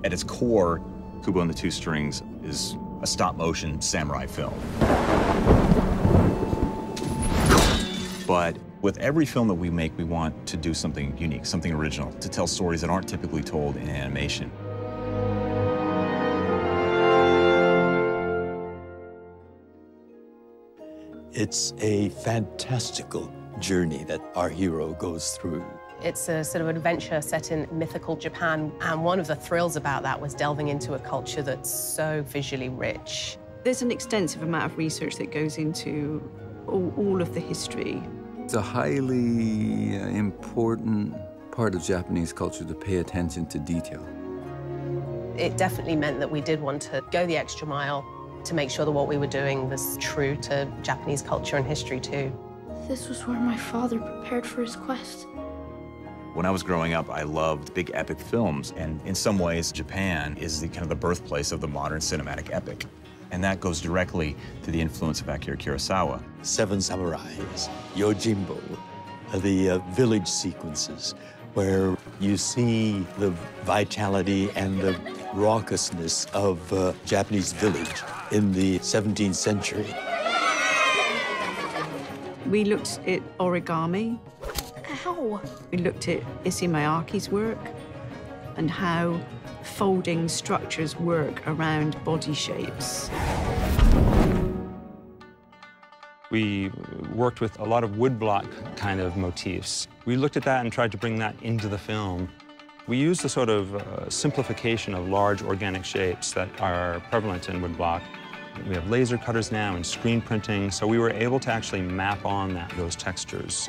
At its core, Kubo and the Two Strings is a stop-motion samurai film. But with every film that we make, we want to do something unique, something original, to tell stories that aren't typically told in animation. It's a fantastical journey that our hero goes through. It's a sort of adventure set in mythical Japan, and one of the thrills about that was delving into a culture that's so visually rich. There's an extensive amount of research that goes into all of the history. It's a highly important part of Japanese culture to pay attention to detail. It definitely meant that we did want to go the extra mile to make sure that what we were doing was true to Japanese culture and history too. This was where my father prepared for his quest. When I was growing up, I loved big epic films, and in some ways, Japan is the kind of the birthplace of the modern cinematic epic. And that goes directly to the influence of Akira Kurosawa. Seven Samurais, Yojimbo, the village sequences, where you see the vitality and the raucousness of Japanese village in the 17th century. We looked at origami. Ow! We looked at Issey Miyake's work and how folding structures work around body shapes. We worked with a lot of woodblock kind of motifs. We looked at that and tried to bring that into the film. We used a sort of simplification of large organic shapes that are prevalent in woodblock. We have laser cutters now and screen printing, so we were able to actually map on those textures.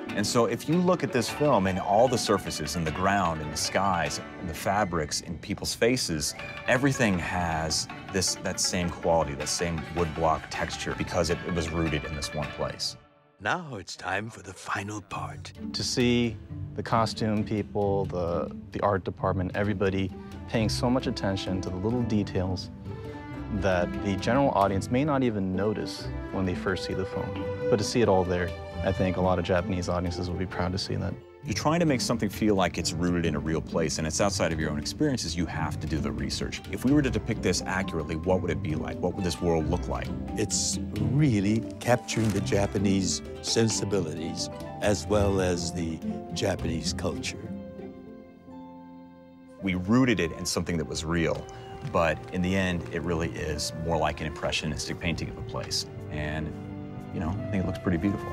And so if you look at this film and all the surfaces and the ground and the skies and the fabrics in people's faces, everything has that same quality, that same woodblock texture, because it was rooted in this one place. Now it's time for the final part. To see the costume people, the art department, everybody paying so much attention to the little details that the general audience may not even notice when they first see the film. But to see it all there, I think a lot of Japanese audiences will be proud to see that. You're trying to make something feel like it's rooted in a real place and it's outside of your own experiences. You have to do the research. If we were to depict this accurately, what would it be like? What would this world look like? It's really capturing the Japanese sensibilities as well as the Japanese culture. We rooted it in something that was real, but in the end, it really is more like an impressionistic painting of a place. And, you know, I think it looks pretty beautiful.